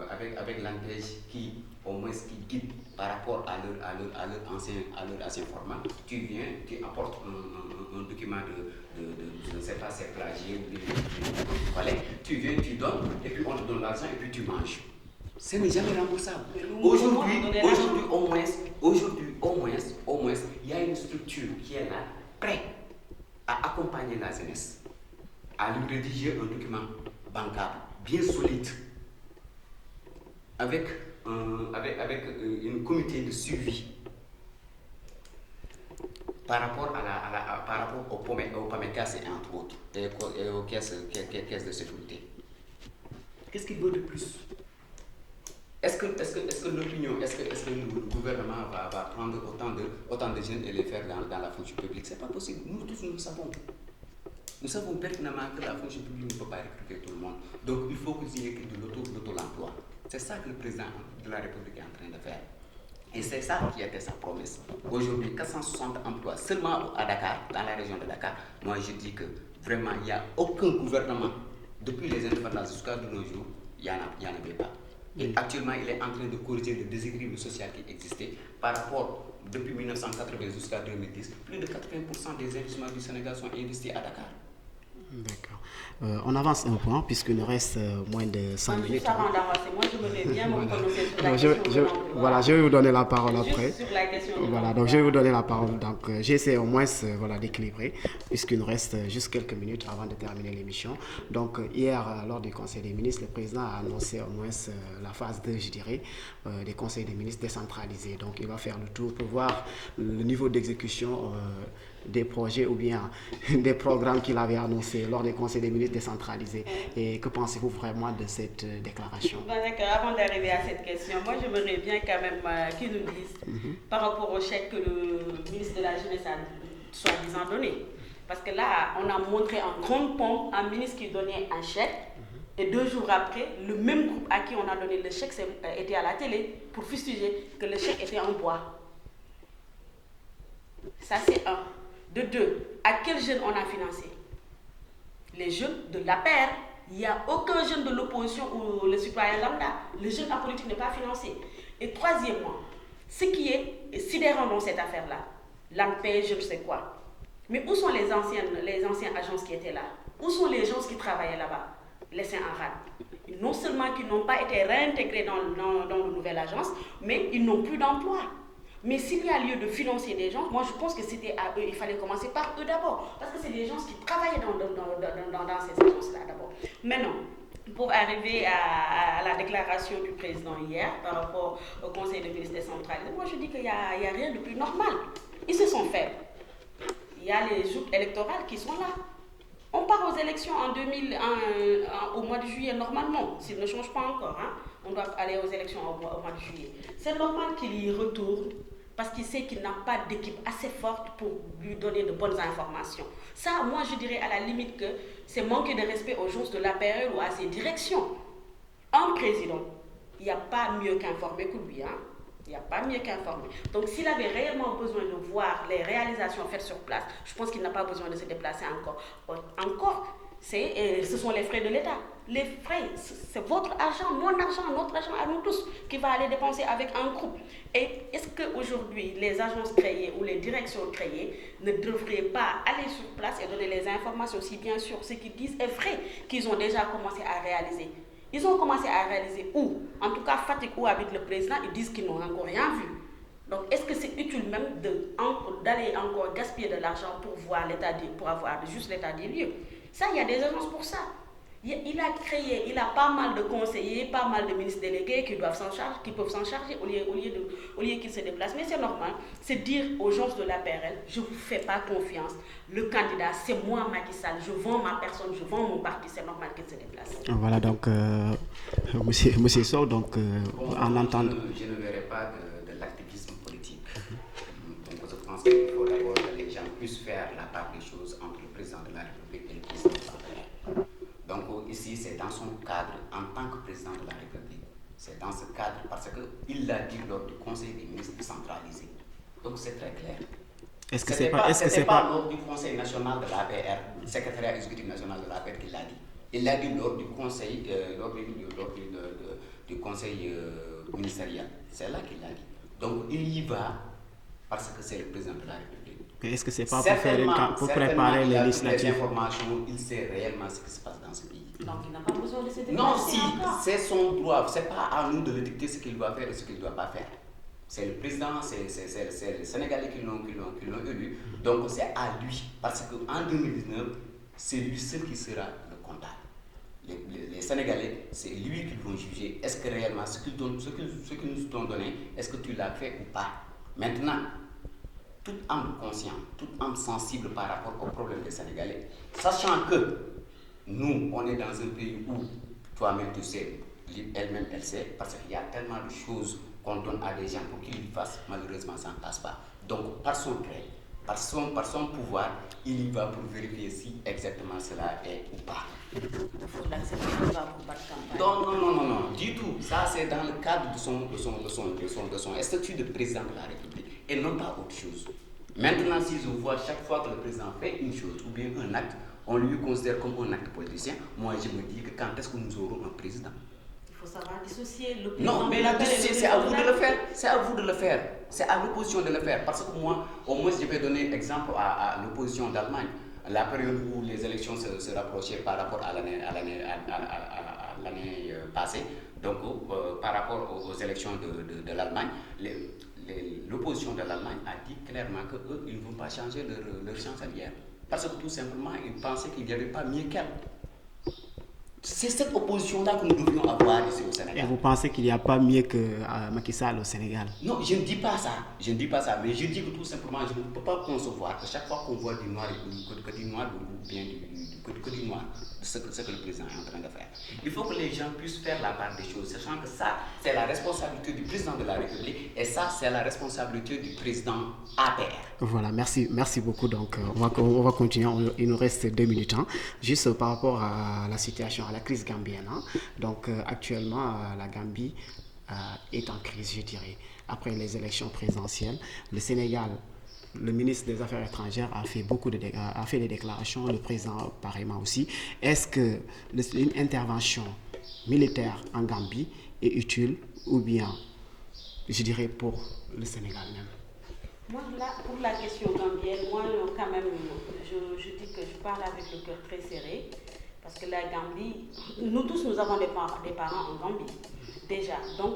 avec l'ANPEJ qui, au moins, qui guide par rapport à leur ancien format. Tu viens, tu apportes un document je ne sais pas, c'est plagié ou du collègue. Tu viens, tu donnes, et puis on te donne l'argent, et puis tu manges. Ce n'est jamais remboursable. Aujourd'hui, au moins, il y a une structure structure qui est là, prête à accompagner la jeunesse, à lui rédiger un document bancable, bien solide, avec un comité de suivi par rapport au PAMECAS et entre autres, et aux caisses de sécurité. Qu'est-ce qu'il veut de plus? Est-ce que l'opinion, est-ce que le gouvernement va prendre autant de jeunes et les faire dans la fonction publique? C'est pas possible. Nous tous, nous le savons. Nous savons pertinemment que la fonction publique ne peut pas recruter tout le monde. Donc il faut qu'il y ait de l'auto-emploi. C'est ça que le président de la République est en train de faire. Et c'est ça qui était sa promesse. Aujourd'hui, 460 emplois seulement à Dakar, dans la région de Dakar. Moi, je dis que vraiment, il n'y a aucun gouvernement, depuis les indépendances jusqu'à de nos jours, il n'y en avait pas. Et actuellement, il est en train de corriger le déséquilibre social qui existait par rapport, depuis 1980 jusqu'à 2010, plus de 80% des investissements du Sénégal sont investis à Dakar. D'accord. On avance un point puisqu'il nous reste moins de 5 minutes. Avant d'avancer, moi je me mets bien me prononcer sur la question. Voilà, je vais vous donner la parole après. Sur la question voilà, donc je vais vous donner la parole. Donc j'essaie au moins d'équilibrer puisqu'il nous reste juste quelques minutes avant de terminer l'émission. Donc hier, lors du Conseil des ministres, le président a annoncé au moins la phase 2, je dirais, des conseils des ministres décentralisés. Donc il va faire le tour pour voir le niveau d'exécution des projets ou bien des programmes qu'il avait annoncés lors des conseils des ministres décentralisés. Et que pensez-vous vraiment de cette déclaration? Avant d'arriver à cette question, moi j'aimerais bien quand même qu'ils nous disent par rapport au chèque que le ministre de la Jeunesse a soi-disant donné. Parce que là, on a montré en grande pompe un ministre qui donnait un chèque et 2 jours après, le même groupe à qui on a donné le chèque était à la télé pour fustiger que le chèque était en bois. Ça c'est un. De 2, à quels jeunes on a financé? Les jeunes de l'APR. Il n'y a aucun jeune de l'opposition ou le citoyen lambda. Le jeune en politique n'est pas financé. Et troisièmement, ce qui est sidérant dans cette affaire-là, l'ANPEJ, je ne sais quoi. Mais où sont les anciennes agences qui étaient là? Où sont les gens qui travaillaient là-bas, laissés en rade? Non seulement qu'ils n'ont pas été réintégrés dans la nouvelle agence, mais ils n'ont plus d'emploi. Mais s'il y a lieu de financer des gens, moi je pense que c'était à eux, il fallait commencer par eux d'abord. Parce que c'est des gens qui travaillaient dans ces agences-là d'abord. Maintenant, pour arriver à la déclaration du président hier par rapport au Conseil des ministres décentralisé, moi je dis qu'il n'y a rien de plus normal. Ils se sont faits. Il y a les joutes électorales qui sont là. On part aux élections au mois de juillet normalement, s'il ne change pas encore. On doit aller aux élections au mois de juillet. C'est normal qu'il y retourne parce qu'il sait qu'il n'a pas d'équipe assez forte pour lui donner de bonnes informations. Ça, moi, je dirais à la limite que c'est manquer de respect aux gens de l'APR ou à ses directions. Un président, il n'y a pas mieux qu'informer que lui. Il n'y a pas mieux qu'informer. Donc, s'il avait réellement besoin de voir les réalisations faites sur place, je pense qu'il n'a pas besoin de se déplacer encore. Ce sont les frais de l'État. Les frais, c'est votre argent, mon argent, notre argent à nous tous qui va aller dépenser avec un groupe. Et est-ce qu'aujourd'hui, les agences créées ou les directions créées ne devraient pas aller sur place et donner les informations si bien sûr ce qu'ils disent est vrai, qu'ils ont déjà commencé à réaliser? Ils ont commencé à réaliser où? En tout cas, Fatick où habite le président, ils disent qu'ils n'ont encore rien vu. Donc, est-ce que c'est utile même d'aller encore gaspiller de l'argent pour voir pour avoir juste l'état des lieux? Ça, il y a des agences pour ça. Il a pas mal de conseillers, pas mal de ministres délégués qui peuvent s'en charger au lieu qu'ils se déplacent. Mais c'est normal, c'est dire aux gens de l'APRL, je ne vous fais pas confiance. Le candidat, c'est moi, Macky Sall. Je vends ma personne, je vends mon parti, c'est normal qu'il se déplace. Voilà, donc, monsieur Sow, donc, en entendant... Je ne verrai pas de l'activisme politique. Donc, je pense qu'il faut d'abord que les gens puissent faire la part des choses entre le président de la République et le président de l'APR. Donc ici, c'est dans son cadre en tant que président de la République. C'est dans ce cadre parce qu'il l'a dit lors du Conseil des ministres décentralisé. Donc c'est très clair. Est-ce que c'est pas lors du Conseil national de l'APR, le secrétariat exécutif national de l'APR qu'il l'a dit. Il l'a dit lors du Conseil, du conseil ministériel. C'est là qu'il l'a dit. Donc il y va parce que c'est le président de la République. Mais est-ce que c'est pas pour préparer les législatives? Il sait réellement ce qui se passe dans ce pays. Donc il n'a pas besoin de se déplacer. Non, si, c'est son droit. C'est pas à nous de le dicter ce qu'il doit faire et ce qu'il ne doit pas faire. C'est le président, c'est les Sénégalais qui l'ont élu. Donc c'est à lui. Parce qu'en 2019, c'est lui seul qui sera le comptable. Les Sénégalais, c'est lui qu'ils vont juger. Est-ce que réellement ce qu'ils nous ont donné, est-ce que tu l'as fait ou pas? Maintenant, toute âme consciente, toute âme sensible par rapport aux problèmes des Sénégalais, sachant que nous, on est dans un pays où toi-même tu sais, elle-même elle sait, parce qu'il y a tellement de choses qu'on donne à des gens pour qu'ils le fassent, malheureusement ça ne passe pas. Donc par son gré, par son pouvoir, il y va pour vérifier si exactement cela est ou pas. Il faut l'accepter, il va pour pas de campagne. Non, du tout. Ça c'est dans le cadre de son statut de président de la République et non pas autre chose. Maintenant, si je vois chaque fois que le président fait une chose ou bien un acte, on lui considère comme un acte politicien, moi je me dis que quand est-ce que nous aurons un président? Il faut savoir dissocier le président. Non, mais la dissocier, c'est à vous de le faire. C'est à vous de le faire. C'est à l'opposition de le faire. Parce que moi, au moins, je vais donner exemple à l'opposition d'Allemagne. La période où les élections se rapprochaient par rapport à l'année passée, donc par rapport aux élections de l'Allemagne, l'opposition de l'Allemagne a dit clairement qu'eux, ils ne vont pas changer leur chancelière. Parce que tout simplement, ils pensaient qu'il n'y avait pas mieux qu'elle. C'est cette opposition-là que nous devrions avoir ici au Sénégal. Et vous pensez qu'il n'y a pas mieux que Macky Sall au Sénégal? Non, je ne dis pas ça. Je ne dis pas ça. Mais je dis que tout simplement, je ne peux pas concevoir que chaque fois qu'on voit du noir, que du noir ou bien que du noir, ce que le président est en train de faire. Il faut que les gens puissent faire la part des choses, sachant que ça, c'est la responsabilité du président de la République et ça, c'est la responsabilité du président APR. Voilà, merci beaucoup. Donc, on va continuer. Il nous reste 2 minutes. Hein. Juste par rapport à la situation, à la crise gambienne. Hein. Donc, actuellement, la Gambie est en crise, je dirais. Après les élections présidentielles, le Sénégal, le ministre des Affaires étrangères a fait des déclarations, le président pareillement aussi. Est-ce que une intervention militaire en Gambie est utile ou bien, je dirais, pour le Sénégal même? Moi, là, pour la question gambienne, moi, quand même, je dis que je parle avec le cœur très serré. Parce que la Gambie, nous tous, nous avons des parents en Gambie, déjà. Donc,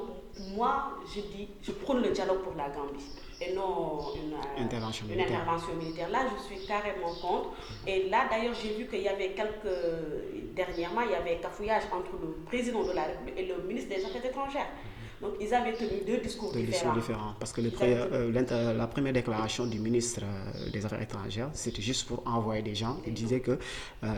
moi, je prône le dialogue pour la Gambie et non une intervention militaire. Là, je suis carrément contre. Et là, d'ailleurs, j'ai vu qu'il y avait dernièrement, il y avait cafouillage entre le président de la République et le ministre des Affaires étrangères. Donc, ils avaient tenu deux discours différents. Parce que la première déclaration du ministre des Affaires étrangères, c'était juste pour envoyer des gens. Il disait que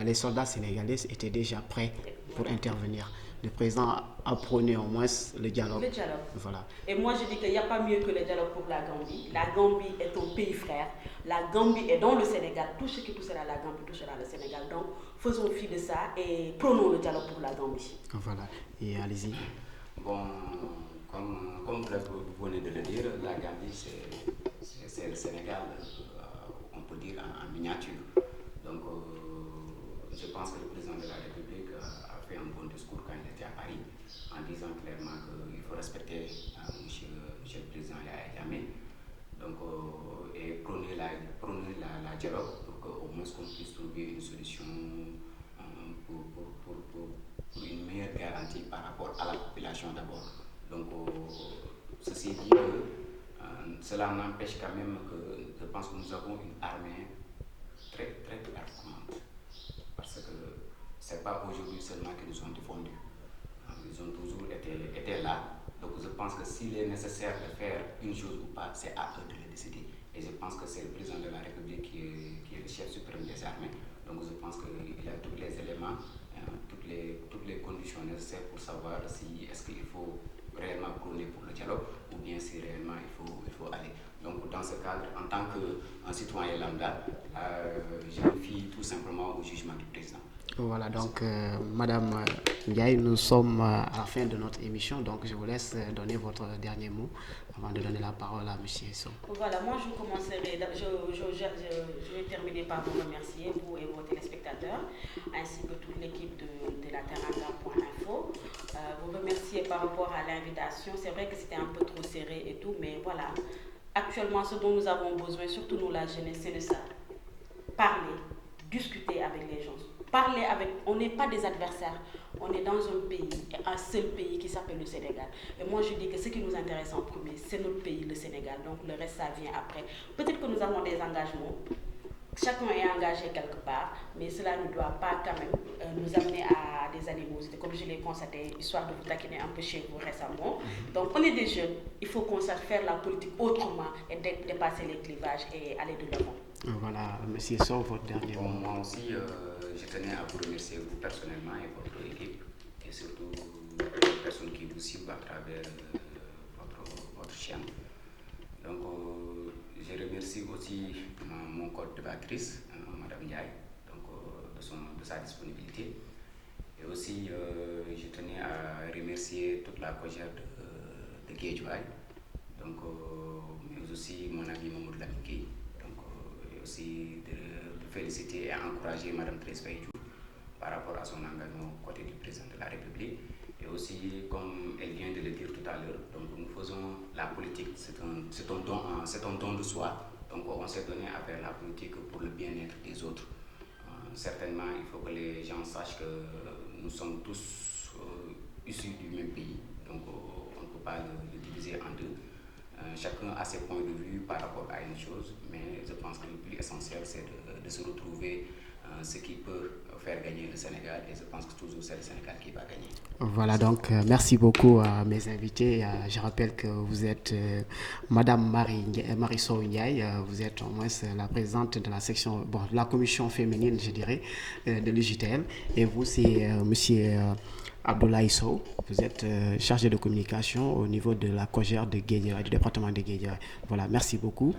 les soldats sénégalais étaient déjà prêts pour intervenir. Le président a prôné au moins le dialogue. Le dialogue. Voilà. Et moi, je dis qu'il n'y a pas mieux que le dialogue pour la Gambie. La Gambie est un pays frère. La Gambie est dans le Sénégal. Tout ce qui touchera la Gambie touchera le Sénégal. Donc, faisons fi de ça et prônons le dialogue pour la Gambie. Voilà. Et allez-y. Bon, comme vous venez de le dire, la Gambie, c'est le Sénégal, on peut dire en miniature. Donc, je pense que le président de la République a fait un bon discours quand il était à Paris, en disant clairement qu'il faut respecter monsieur le président Yahya Jammeh, donc, et prôner la dialogue pour qu'au moins qu'on puisse trouver une solution pour une meilleure garantie par rapport à la population d'abord. Donc, ceci dit, cela n'empêche quand même que je pense que nous avons une armée très très performante. Parce que ce n'est pas aujourd'hui seulement qu'ils nous ont défendus. Ils ont toujours été là. Donc je pense que s'il est nécessaire de faire une chose ou pas, c'est à eux de le décider. Et je pense que c'est le président de la République qui est le chef suprême des armées. Donc je pense qu'il a tous les éléments, toutes les conditions nécessaires pour savoir si est-ce qu'il faut réellement prôner pour le dialogue ou bien si réellement il faut aller. Donc dans ce cadre, en tant qu'un citoyen lambda, je me fie tout simplement au jugement du président. Voilà, donc Madame Ndiaye, nous sommes à la fin de notre émission, donc je vous laisse donner votre dernier mot avant de donner la parole à M. Esso. Voilà, moi je commencerai, je vais terminer par vous remercier, vous et vos téléspectateurs, ainsi que toute l'équipe de la Teranga.info. Vous remercier par rapport à l'invitation. C'est vrai que c'était un peu trop serré et tout, mais voilà, actuellement ce dont nous avons besoin, surtout nous la jeunesse, c'est de ça. Parler, discuter avec les gens. Parler avec, on n'est pas des adversaires, On est dans un pays, un seul pays qui s'appelle le Sénégal. Et moi, je dis que ce qui nous intéresse en premier, c'est notre pays, le Sénégal. Donc le reste, ça vient après. Peut-être que nous avons des engagements. Chacun est engagé quelque part, mais cela ne doit pas quand même nous amener à des animosités, comme je l'ai constaté, histoire de vous taquiner un peu chez vous récemment. Donc on est des jeunes, il faut qu'on sache faire la politique autrement et dépasser les clivages et aller de l'avant. Voilà, monsieur Sow, votre dernier mot. Moi aussi, je tenais à vous remercier vous personnellement et votre équipe, et surtout les personnes qui vous suivent à travers votre chaîne. Donc, je remercie aussi mon coordinatrice, Madame Ndiaye, donc, de sa disponibilité. Et aussi, je tenais à remercier toute la cogère de Guédiawaye, donc, mais aussi mon ami Mamoudou Lamine, donc, et aussi de féliciter et encourager Madame Thérèse Faye par rapport à son engagement aux côtés du président de la République. Et aussi, comme elle vient de le dire tout à l'heure, donc nous faisons la politique, c'est un don de soi. Donc on s'est donné à faire la politique pour le bien-être des autres. Certainement, il faut que les gens sachent que nous sommes tous issus du même pays. Donc on ne peut pas le diviser en deux. Chacun a ses points de vue par rapport à une chose, mais je pense que le plus essentiel, c'est de se retrouver ce qui peut faire gagner le Sénégal, et je pense que toujours c'est le Sénégal qui va gagner. Voilà, donc merci beaucoup à mes invités. Je rappelle que vous êtes Madame Marie Sow Ndiaye, vous êtes au moins la présidente de la section, de la commission féminine, je dirais, de l'UJTL, et vous c'est Monsieur Abdoulaye Sow, vous êtes chargé de communication au niveau de la cogère de Guédiawaye, du département de Guédiawaye. Voilà, merci beaucoup.